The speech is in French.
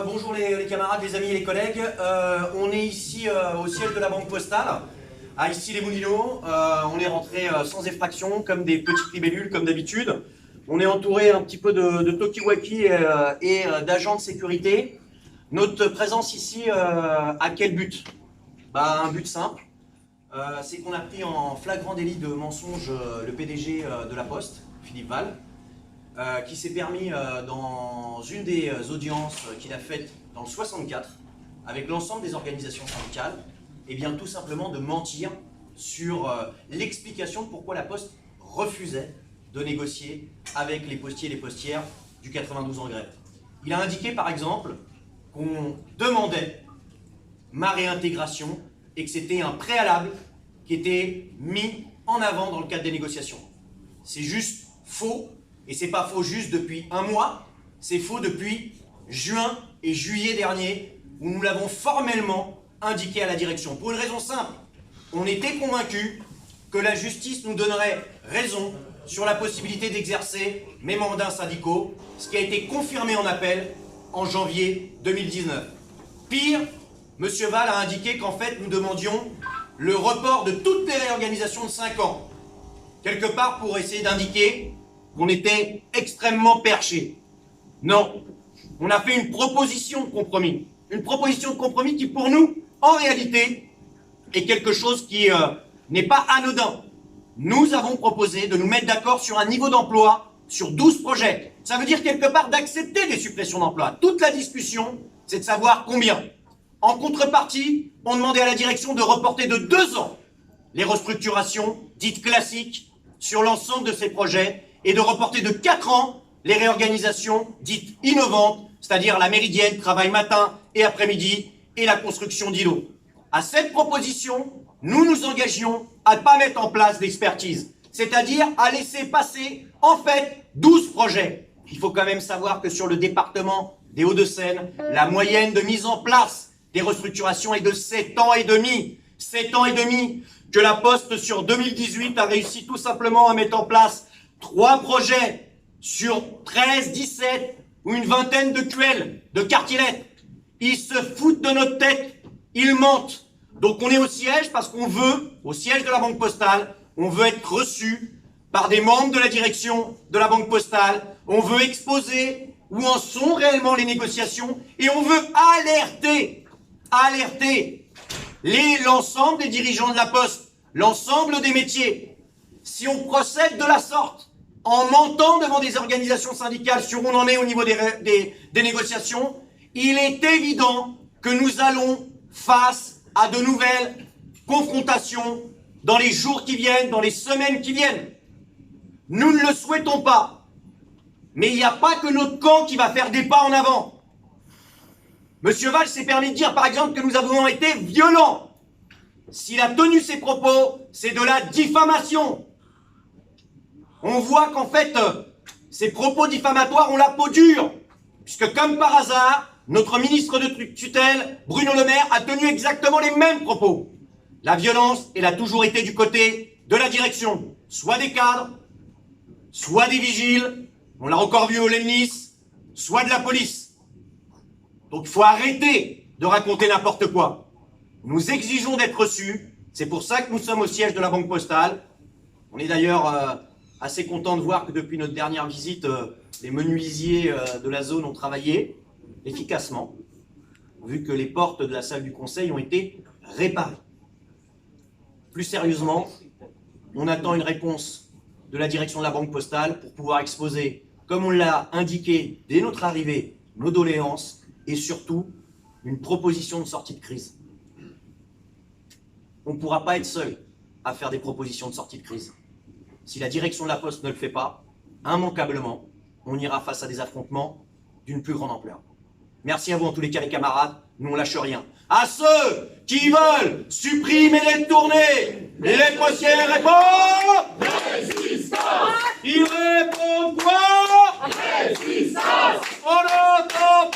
Bonjour les camarades, les amis et les collègues. On est ici au siège de la Banque Postale, à Issy-les-Moulineaux. On est rentré sans effraction, comme des petites libellules, comme d'habitude. On est entouré un petit peu de talkie-walkie et d'agents de sécurité. Notre présence ici a quel but? Un but simple. C'est qu'on a pris en flagrant délit de mensonge le PDG de la Poste, Philippe Val, qui s'est permis dans une des audiences qu'il a faites dans le 64 avec l'ensemble des organisations syndicales, et bien tout simplement de mentir sur l'explication de pourquoi la Poste refusait de négocier avec les postiers et les postières du 92 en grève. Il a indiqué par exemple qu'on demandait ma réintégration et que c'était un préalable qui était mis en avant dans le cadre des négociations. C'est juste faux. Et c'est pas faux juste depuis un mois, c'est faux depuis juin et juillet dernier, où nous l'avons formellement indiqué à la direction. Pour une raison simple, on était convaincus que la justice nous donnerait raison sur la possibilité d'exercer mes mandats syndicaux, ce qui a été confirmé en appel en janvier 2019. Pire, M. Val a indiqué qu'en fait nous demandions le report de toutes les réorganisations de 5 ans, quelque part pour essayer d'indiquer qu'on était extrêmement perché. Non, on a fait une proposition de compromis. Une proposition de compromis qui, pour nous, en réalité, est quelque chose qui n'est pas anodin. Nous avons proposé de nous mettre d'accord sur un niveau d'emploi sur 12 projets. Ça veut dire quelque part d'accepter des suppressions d'emplois. Toute la discussion, c'est de savoir combien. En contrepartie, on demandait à la direction de reporter de 2 ans les restructurations dites classiques sur l'ensemble de ces projets et de reporter de 4 ans les réorganisations dites innovantes, c'est-à-dire la méridienne, travail matin et après-midi, et la construction d'îlots. À cette proposition, nous nous engagions à ne pas mettre en place d'expertise, c'est-à-dire à laisser passer, en fait, 12 projets. Il faut quand même savoir que sur le département des Hauts-de-Seine, la moyenne de mise en place des restructurations est de 7 ans et demi. 7 ans et demi que la Poste, sur 2018, a réussi tout simplement à mettre en place 3 projets sur 13, 17 ou une vingtaine de QL, de quartiers-lettres. Ils se foutent de notre tête, ils mentent. Donc on est au siège parce qu'on veut, au siège de la Banque Postale, on veut être reçu par des membres de la direction de la Banque Postale, on veut exposer où en sont réellement les négociations et on veut alerter l'ensemble des dirigeants de la Poste, l'ensemble des métiers. Si on procède de la sorte, en mentant devant des organisations syndicales sur où on en est au niveau des négociations, il est évident que nous allons face à de nouvelles confrontations dans les jours qui viennent, dans les semaines qui viennent. Nous ne le souhaitons pas. Mais il n'y a pas que notre camp qui va faire des pas en avant. Monsieur Val s'est permis de dire, par exemple, que nous avons été violents. S'il a tenu ses propos, c'est de la diffamation. On voit qu'en fait, ces propos diffamatoires ont la peau dure, puisque comme par hasard, notre ministre de tutelle, Bruno Le Maire, a tenu exactement les mêmes propos. La violence, elle a toujours été du côté de la direction, soit des cadres, soit des vigiles, on l'a encore vu au Lemnis, soit de la police. Donc il faut arrêter de raconter n'importe quoi. Nous exigeons d'être reçus, c'est pour ça que nous sommes au siège de la Banque Postale. On est d'ailleurs assez content de voir que depuis notre dernière visite, les menuisiers de la zone ont travaillé efficacement, vu que les portes de la salle du conseil ont été réparées. Plus sérieusement, on attend une réponse de la direction de la Banque Postale pour pouvoir exposer, comme on l'a indiqué dès notre arrivée, nos doléances et surtout une proposition de sortie de crise. On ne pourra pas être seul à faire des propositions de sortie de crise. Si la direction de la Poste ne le fait pas, immanquablement, on ira face à des affrontements d'une plus grande ampleur. Merci à vous en tous les cas les camarades, nous on lâche rien. À ceux qui veulent supprimer les tournées, les postières répondent Résistance. Ils répondent quoi? Résistance. On n'entend